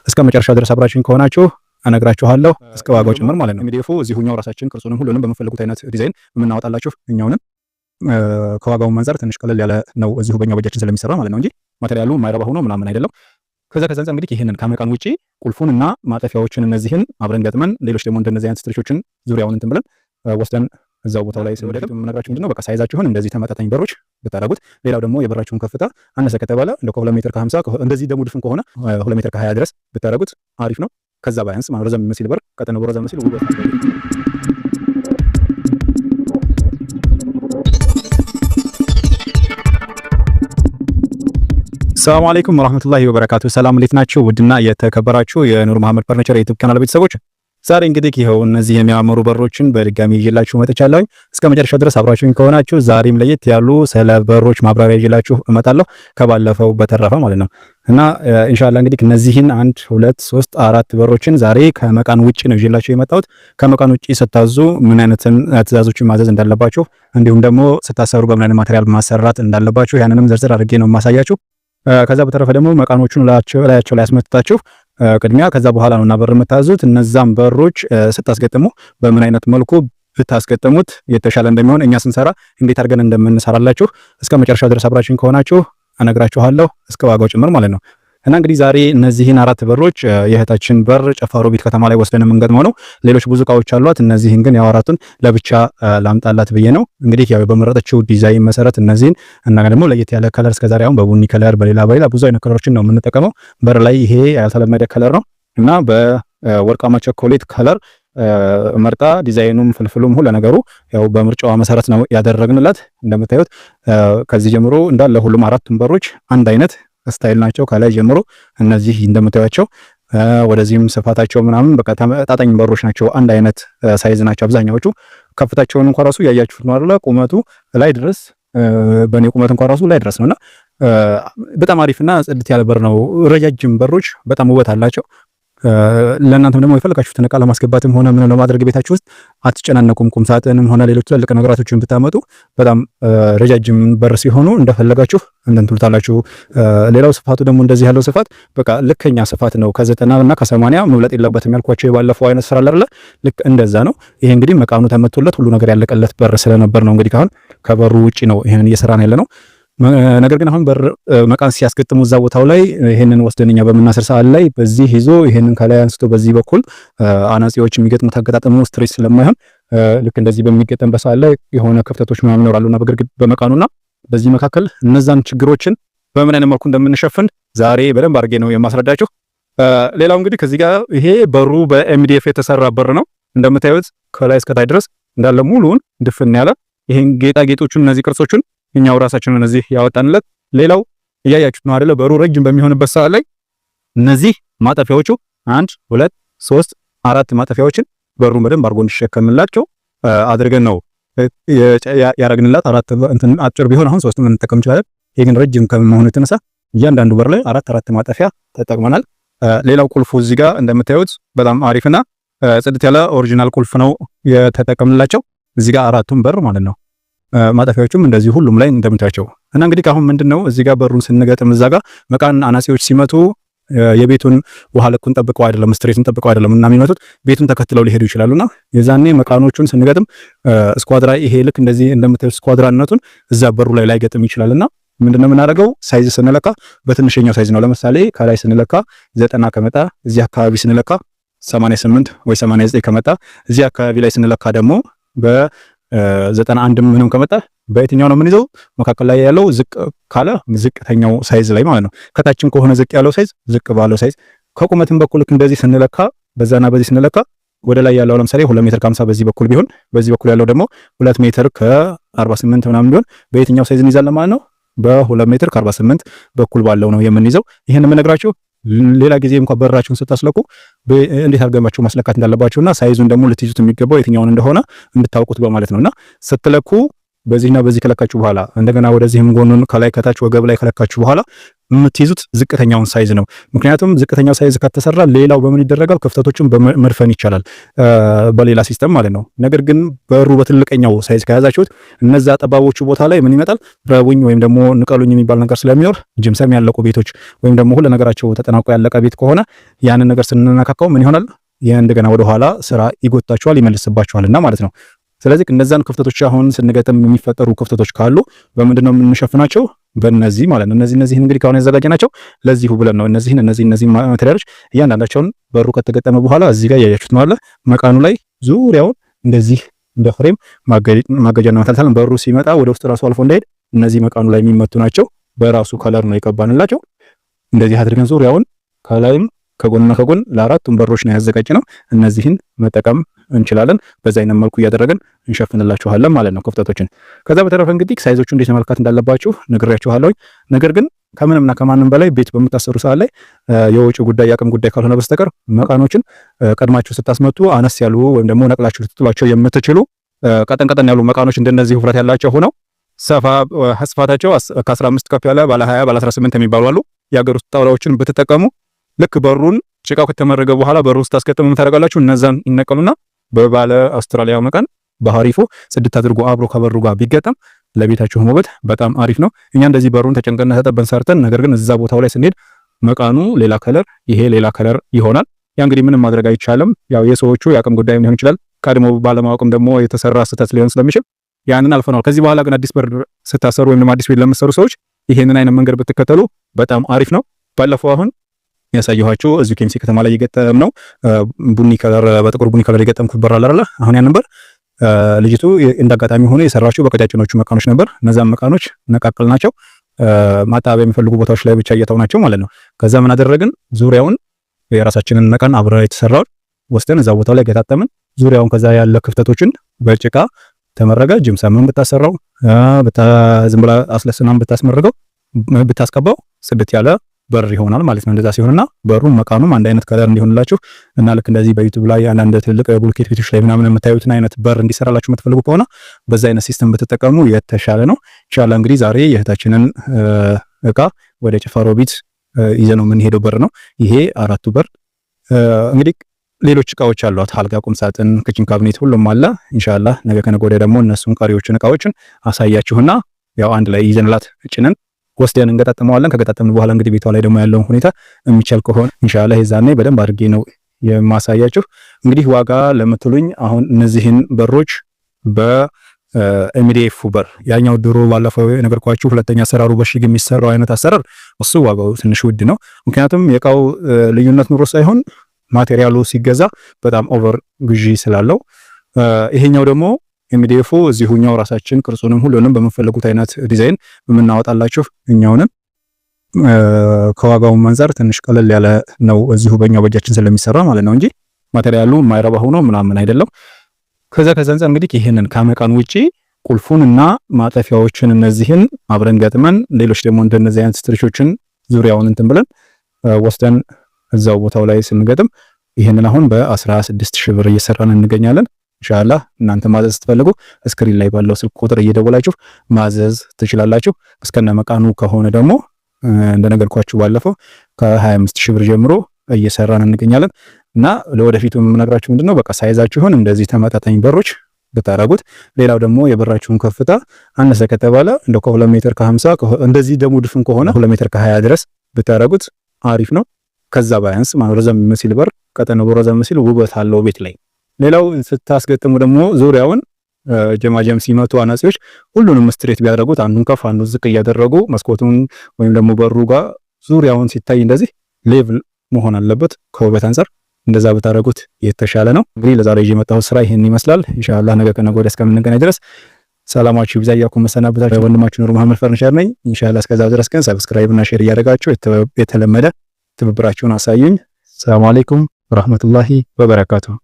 እስከ መጨረሻው ድረስ አብራችሁን ከሆናችሁ እነግራችኋለሁ እስከ ዋጋው ጭምር ማለት ነው። እንግዲህ እዚሁኛው ራሳችን ቅርጹንም ሁሉንም በመፈልጉት አይነት ዲዛይን የምናወጣላችሁ እኛውንም ከዋጋው አንፃር ትንሽ ቀለል ያለ ነው እዚሁ በእኛው በእጃችን ስለሚሰራ ማለት ነው እንጂ ማቴሪያሉ የማይረባ ሆኖ ምናምን አይደለም። ከዛ እንግዲህ ይሄንን ከመቃን ውጪ ቁልፉንና ማጠፊያዎችን እነዚህን አብረን ገጥመን ሌሎች ደግሞ እንደነዚህ አይነት ስትሪቾችን ዙሪያውን እንትን ብለን ወስደን እዛው ቦታው ላይ ስለወደድኩ የምነግራችሁ ምንድነው በቃ ሳይዛችሁን እንደዚህ ተመጣጣኝ በሮች ብታረጉት፣ ሌላው ደግሞ የበራችሁን ከፍታ አነሰ ከተባለ እንደ 2 ሜትር ከ50 እንደዚህ ደግሞ ድፍን ከሆነ 2 ሜትር ከ20 ድረስ ብታረጉት አሪፍ ነው። ከዛ ባያንስ ማለት ረዘም የሚመስል በር ቀጠነ በር ረዘም የሚመስል ውበት ነው። ሰላም አለይኩም ወራህመቱላሂ ወበረካቱ። ሰላም እንዴት ናችሁ? ውድና የተከበራችሁ የኑር መሐመድ ፈርኒቸር የዩቲዩብ ቻናል ቤተሰቦች ዛሬ እንግዲህ ይሄው እነዚህ የሚያማምሩ በሮችን በድጋሚ ይዤላችሁ መጥቻለሁ። እስከ መጨረሻው ድረስ አብራችሁኝ ከሆናችሁ ዛሬም ለየት ያሉ ስለ በሮች ማብራሪያ ይዤላችሁ እመጣለሁ ከባለፈው በተረፈ ማለት ነው። እና ኢንሻአላህ እንግዲህ እነዚህን 1 2 3 4 በሮችን ዛሬ ከመቃን ውጪ ነው ይዤላችሁ የመጣሁት። ከመቃን ውጪ ስታዙ ምን አይነት ትዕዛዞችን ማዘዝ እንዳለባችሁ እንዲሁም ደግሞ ስታሰሩ በምን አይነት ማቴሪያል ማሰራት እንዳለባችሁ ያንንም ዝርዝር አድርጌ ነው የማሳያችሁ። ከዛ በተረፈ ደግሞ መቃኖቹን ላያቸው ላይ ያስመጥታችሁ ቅድሚያ ከዛ በኋላ ነውና በር የምታዙት። እነዛም በሮች ስታስገጥሙ በምን አይነት መልኩ ብታስገጥሙት የተሻለ እንደሚሆን እኛ ስንሰራ እንዴት አድርገን እንደምንሰራላችሁ እስከ መጨረሻው ድረስ አብራችሁን ከሆናችሁ እነግራችኋለሁ እስከ ዋጋው ጭምር ማለት ነው። እና እንግዲህ ዛሬ እነዚህን 4 በሮች የእህታችን በር ጨፋሮ ቤት ከተማ ላይ ወስደን የምንገጥመው ነው። ሌሎች ብዙ እቃዎች አሏት። እነዚህን ግን ያወራቱን ለብቻ ላምጣላት ብዬ ነው። እንግዲህ ያው በመረጠችው ዲዛይን መሰረት እነዚህን እና ደግሞ ለየት ያለ ከለር እስከዛሬ አሁን በቡኒ ከለር በሌላ ብዙ አይነት ከለሮችን ነው የምንጠቀመው። በር ላይ ይሄ ያልተለመደ ከለር ነው እና በወርቃማ ቸኮሌት ከለር መርጣ ዲዛይኑም ፍልፍሉም ሁሉ ነገሩ ያው በምርጫዋ መሰረት ነው ያደረግንላት። እንደምታዩት ከዚህ ጀምሮ እንዳለ ሁሉም 4ቱም በሮች አንድ አይነት ስታይል ናቸው። ከላይ ጀምሮ እነዚህ እንደምታዩቸው ወደዚህም ስፋታቸው ምናምን በቃ ተመጣጣኝ በሮች ናቸው። አንድ አይነት ሳይዝ ናቸው አብዛኛዎቹ። ከፍታቸውን እንኳን ራሱ ያያችሁት ነው አይደል? ቁመቱ ላይ ድረስ በኔ ቁመት እንኳን ራሱ ላይ ድረስ ነውና በጣም አሪፍና ጽድት ያለ በር ነው። ረጃጅም በሮች በጣም ውበት አላቸው። ለእናንተም ደግሞ የፈለጋችሁትን እቃ ለማስገባትም ሆነ ምን ለማድረግ ቤታችሁ ውስጥ አትጨናነቁም። ቁም ሳጥንም ሆነ ሌሎች ትልልቅ ነገራቶችን ብታመጡ በጣም ረጃጅም በር ሲሆኑ እንደፈለጋችሁ እንትን ትሉታላችሁ። ሌላው ስፋቱ ደግሞ እንደዚህ ያለው ስፋት በቃ ልከኛ ስፋት ነው። ከ90 እና ከ80 መብለጥ የለበትም ያልኳቸው የባለፈው አይነት ስራ አይደለ? ልክ እንደዛ ነው። ይሄ እንግዲህ መቃኑ ተመቶለት ሁሉ ነገር ያለቀለት በር ስለነበር ነው። እንግዲህ አሁን ከበሩ ውጪ ነው ይሄንን እየሰራን ያለ ነው። ነገር ግን አሁን በር መቃን ሲያስገጥሙ እዛ ቦታው ላይ ይሄንን ወስደንኛ በመናሰር ሰዓት ላይ በዚህ ይዞ ይሄንን ከላይ አንስቶ በዚህ በኩል አናጺዎች የሚገጥሙት አገጣጠሙ ስትሬስ ስለማይሆን ልክ እንደዚህ በሚገጠም በሰዓት ላይ የሆነ ክፍተቶች ምናምን ይኖራሉና በግርግድ በመቃኑና በዚህ መካከል እነዛን ችግሮችን በምን አይነት መልኩ እንደምንሸፍን ዛሬ በደንብ አድርጌ ነው የማስረዳችሁ። ሌላው እንግዲህ ከዚህ ጋር ይሄ በሩ በኤምዲኤፍ የተሰራ በር ነው። እንደምታዩት ከላይ እስከ ታች ድረስ እንዳለ ሙሉውን ድፍን ያለ ይሄን ጌጣጌጦቹን እነዚህ ቅርጾቹን እኛው ራሳችን እነዚህ ያወጣንለት። ሌላው እያያችሁት ነው አይደለ? በሩ ረጅም በሚሆንበት ሰዓት ላይ እነዚህ ማጠፊያዎቹ 1 2 3 4 ማጠፊያዎችን በሩን በደንብ አድርጎ እንዲሸከምላቸው አድርገን ነው ያረግንላት። 4 እንትን አጭር ቢሆን አሁን 3 እንጠቀም ይችላል። ይሄ ግን ረጅም ከመሆኑ የተነሳ እያንዳንዱ በር ላይ 4 ማጠፊያ ተጠቅመናል። ሌላው ቁልፉ እዚህ ጋር እንደምታዩት በጣም አሪፍና ጽድት ያለ ኦሪጂናል ቁልፍ ነው የተጠቀምንላቸው እዚህ ጋር 4ቱም በር ማለት ነው። ማጠፊያዎቹም እንደዚህ ሁሉም ላይ እንደምታዩቸው እና እንግዲህ አሁን ምንድነው እዚህ ጋር በሩን ስንገጥም እዛ ጋር መቃን አናጺዎች ሲመቱ የቤቱን ውሃ ልኩን ጠብቀው አይደለም ስትሬቱን ጠብቀው አይደለም እና የሚመቱት ቤቱን ተከትለው ሊሄዱ ይችላሉና የዛኔ መቃኖቹን ስንገጥም ስኳድራ ይሄ ልክ እንደዚህ እንደምታዩት ስኳድራነቱን እዛ በሩ ላይ ገጥም ይችላልና ምንድነው የምናደርገው ሳይዝ ስንለካ በትንሽኛው ሳይዝ ነው። ለምሳሌ ከላይ ስንለካ 90 ከመጣ እዚህ አካባቢ ስንለካ 88 ወይ 89 ከመጣ እዚህ አካባቢ ላይ ስንለካ ደግሞ በ91 ምንም ከመጣ በየትኛው ነው የምንይዘው? መካከል ላይ ያለው ዝቅ ካለ ዝቅተኛው ሳይዝ ላይ ማለት ነው። ከታችም ከሆነ ዝቅ ያለው ሳይዝ ዝቅ ባለው ሳይዝ። ከቁመትም በኩል ልክ እንደዚህ ስንለካ በዛና በዚህ ስንለካ ወደ ላይ ያለው ለምሳሌ 2 ሜትር ከ50 በዚህ በኩል ቢሆን በዚህ በኩል ያለው ደግሞ 2 ሜትር ከ48 ምናምን ቢሆን በየትኛው ሳይዝ እንይዛለን ማለት ነው? በ2 ሜትር ከ48 በኩል ባለው ነው የምንይዘው። ይሄን የምነግራችሁ ሌላ ጊዜ እንኳን በራችሁን ስታስለቁ እንዴት አድርጋችሁ ማስለካት እንዳለባችሁና ሳይዙን ደግሞ ልትይዙት የሚገባው የትኛውን እንደሆነ እንድታውቁት በማለት ነውና ስትለኩ በዚህና በዚህ ከለካችሁ በኋላ እንደገና ወደዚህም ጎኑን ከላይ ከታች ወገብ ላይ ከለካችሁ በኋላ የምትይዙት ዝቅተኛውን ሳይዝ ነው። ምክንያቱም ዝቅተኛው ሳይዝ ከተሰራ ሌላው በምን ይደረጋል? ክፍተቶችን በመድፈን ይቻላል በሌላ ሲስተም ማለት ነው። ነገር ግን በሩ በትልቀኛው ሳይዝ ከያዛችሁት እነዛ ጠባቦቹ ቦታ ላይ ምን ይመጣል? ረቡኝ ወይም ደግሞ ንቀሉኝ የሚባል ነገር ስለሚኖር ጅምሰም ያለቁ ቤቶች ወይም ደግሞ ሁሉ ነገራቸው ተጠናቆ ያለቀ ቤት ከሆነ ያንን ነገር ስንነካካው ምን ይሆናል? እንደገና ወደ ኋላ ስራ ይጎታቸዋል ይመልስባቸዋልና ማለት ነው። ስለዚህ እነዛን ክፍተቶች አሁን ስንገጥም የሚፈጠሩ ክፍተቶች ካሉ በምንድነው የምንሸፍናቸው? በእነዚህ ማለት ነው። እነዚህን እንግዲህ ካሁን ያዘጋጀናቸው ለዚሁ ብለን ነው። እነዚህ ማቴሪያሎች እያንዳንዳቸውን በሩ ከተገጠመ በኋላ እዚህ ጋር ያያችሁት ነው አለ መቃኑ ላይ ዙሪያውን እንደዚህ እንደ ፍሬም ማገጃና መታልታል። በሩ ሲመጣ ወደ ውስጥ ራሱ አልፎ እንዳይሄድ እነዚህ መቃኑ ላይ የሚመቱ ናቸው። በራሱ ከለር ነው የቀባንላቸው። እንደዚህ አድርገን ዙሪያውን ከላይም ከጎንና ከጎን ለአራቱም በሮች ነው ያዘጋጀነው። እነዚህን መጠቀም እንችላለን። በዛ አይነት መልኩ እያደረግን እንሸፍንላችኋለን ማለት ነው ክፍተቶችን። ከዛ በተረፈ እንግዲህ ሳይዞቹ እንዴት መመልካት እንዳለባችሁ ነግሬያችኋለሁ። ነገር ግን ከምንምና ከማንም በላይ ቤት በምታሰሩ ሰዓት ላይ የወጪ ጉዳይ የአቅም ጉዳይ ካልሆነ በስተቀር መቃኖችን ቀድማችሁ ስታስመጡ አነስ ያሉ ወይም ደግሞ ነቅላችሁ ልትጥሏቸው የምትችሉ ቀጠን ያሉ መቃኖች እንደነዚህ ውፍረት ያላቸው ሆነው ሰፋ ስፋታቸው ከ15 ከፍ ያለ ባለ 20 ባለ 18 የሚባሉ አሉ። የሀገር ውስጥ ጣውላዎችን ብትጠቀሙ ልክ በሩን ጭቃው ከተመረገ በኋላ በሩን ስታስገጥሙ ምን ታደርጋላችሁ? እነዛን ይነቀሉና በባለ አውስትራሊያ መቃን በሐሪፉ ጽድት አድርጎ አብሮ ከበሩ ጋር ቢገጠም ለቤታችሁ ውበት በጣም አሪፍ ነው። እኛ እንደዚህ በሩን ተጨንቀና ተጠበን ሰርተን ነገር ግን እዛ ቦታው ላይ ስንሄድ መቃኑ ሌላ ከለር ይሄ ሌላ ከለር ይሆናል። ያ እንግዲህ ምንም ማድረግ አይቻልም። ያው የሰዎቹ የአቅም ጉዳይ ሊሆን ይችላል። ቀድሞ ባለማወቅም ደግሞ የተሰራ ስህተት ሊሆን ስለሚችል ያንን አልፈናል። ከዚህ በኋላ ግን አዲስ በር ስታሰሩ ወይም ደግሞ አዲስ ቤት ለምትሰሩ ሰዎች ይሄንን አይነት መንገድ ብትከተሉ በጣም አሪፍ ነው። ባለፈው አሁን ያሳየኋችሁ እዚሁ ኬሚሴ ከተማ ላይ የገጠም ነው ቡኒ ከለር በጥቁር ቡኒ ከለር የገጠምኩት በር አለ አይደል? አሁን ያን በር ልጅቱ እንዳጋጣሚ ሆነ የሰራችው በቀጫጭኖቹ መቃኖች ነበር። እነዛም መቃኖች ነቃቅል ናቸው። ማጣበያ የሚፈልጉ ቦታዎች ላይ ብቻ እየተው ናቸው ማለት ነው። ከዛ ምን አደረግን? ዙሪያውን የራሳችንን መቃን አብረ የተሰራውን ወስደን እዛ ቦታው ላይ ገጣጠምን። ዙሪያውን ከዛ ያለ ክፍተቶችን በጭቃ ተመረገ። ጅምሰምን ብታሰራው ዝም ብላ አስለስናም ብታስመርገው ብታስቀባው ጽድት ያለ በር ይሆናል ማለት ነው። እንደዛ ሲሆንና በሩም መቃኑም አንድ አይነት ከለር እንዲሆንላችሁ እና ልክ እንደዚህ በዩቲዩብ ላይ አንዳንድ ትልቅ ቡልኬት ቤቶች ላይ ምናምን የምታዩትን አይነት በር እንዲሰራላችሁ የምትፈልጉ ከሆነ በዛ አይነት ሲስተም ብትጠቀሙ የተሻለ ነው። ኢንሻአላህ እንግዲህ ዛሬ የእህታችንን እቃ ወደ ጭፋሮ ቤት ይዘነው የምንሄደው በር ነው ይሄ አራቱ በር። እንግዲህ ሌሎች እቃዎች አሏት፣ አልጋ፣ ቁም ሳጥን፣ ክችን ካቢኔት ሁሉም አለ። ኢንሻአላህ ነገ ከነገ ወዲያ ደግሞ እነሱን ቀሪዎችን እቃዎችን አሳያችሁና ያው አንድ ላይ ይዘንላት ጭነን ወስደን እንገጣጥመዋለን። ከገጣጠምን በኋላ እንግዲህ ቤቷ ላይ ደግሞ ያለውን ሁኔታ የሚቻል ከሆነ ኢንሻአላህ የዛኔ በደንብ አድርጌ ነው የማሳያችሁ። እንግዲህ ዋጋ ለምትሉኝ አሁን እነዚህን በሮች በኤምዲኤፍ በር ያኛው ድሮ ባለፈው የነገርኳችሁ ሁለተኛ አሰራሩ በሽግ የሚሰራው አይነት አሰራር እሱ ዋጋው ትንሽ ውድ ነው። ምክንያቱም የእቃው ልዩነት ኑሮ ሳይሆን ማቴሪያሉ ሲገዛ በጣም ኦቨር ግዢ ስላለው፣ ይሄኛው ደግሞ ኤምዲኤፉ እዚሁኛው ራሳችን ቅርጹንም ሁሉንም በመፈለጉት አይነት ዲዛይን በመናወጣላችሁ እኛውንም ከዋጋው አንፃር ትንሽ ቀለል ያለ ነው እዚሁ በእኛው በእጃችን ስለሚሰራ ማለት ነው እንጂ ማቴሪያሉ የማይረባ ሆኖ ምናምን አይደለም። ከዛ አንፃር እንግዲህ ይሄንን ከመቃን ውጪ ቁልፉንና ማጠፊያዎችን እነዚህን አብረን ገጥመን ሌሎች ደግሞ እንደነዚህ አይነት ስትሪቾችን ዙሪያውን እንትን ብለን ወስደን እዛው ቦታው ላይ ስንገጥም ይሄንን አሁን በ16000 ብር እየሰራን እንገኛለን። ኢንሻአላህ እናንተ ማዘዝ ስትፈልጉ ስክሪን ላይ ባለው ስልክ ቁጥር እየደወላችሁ ማዘዝ ትችላላችሁ። እስከነ መቃኑ ከሆነ ደግሞ እንደነገርኳችሁ ባለፈው ከ25000 ብር ጀምሮ እየሰራን እንገኛለን እና ለወደፊቱ የምነግራችሁ ምንድነው በቃ ሳይዛችሁን እንደዚህ ተመጣጣኝ በሮች ብታረጉት፣ ሌላው ደግሞ የበራችሁን ከፍታ አነሰ ከተባለ እንደው ከ2 ሜትር ከ50 እንደዚህ ደግሞ ድፍን ከሆነ 2 ሜትር ከ20 ድረስ ብታረጉት አሪፍ ነው። ከዛ ባያንስ ማለት ረዘም የሚመስል በር ቀጠን ብሎ ረዘም የሚመስል ውበት አለው ቤት ላይ። ሌላው ስታስገጥሙ ደግሞ ዙሪያውን ጀማጀም ሲመቱ አናጺዎች ሁሉንም ስትሬት ቢያደርጉት አንዱን ከፍ አንዱን ዝቅ እያደረጉ መስኮቱን ወይም ደግሞ በሩ ጋር ዙሪያውን ሲታይ እንደዚህ ሌቭል መሆን አለበት ከውበት አንፃር። እንደዛ ብታደርጉት የተሻለ ነው። እንግዲህ ለዛሬ ይዤ የመጣሁት ስራ ይሄን ይመስላል። ኢንሻአላህ ነገ ከነገ ወዲያ እስከምንገናኝ ድረስ ሰላማችሁ ይብዛ እያልኩ መሰናበታችሁ ወንድማችሁ ኑር መሐመድ ፈርኒቸር ነኝ። ኢንሻአላህ እስከዛው ድረስ ግን ሰብስክራይብ እና ሼር እያደረጋችሁ የተለመደ ትብብራችሁን አሳዩኝ። ሰላም አለይኩም ወራህመቱላሂ ወበረካቱሁ።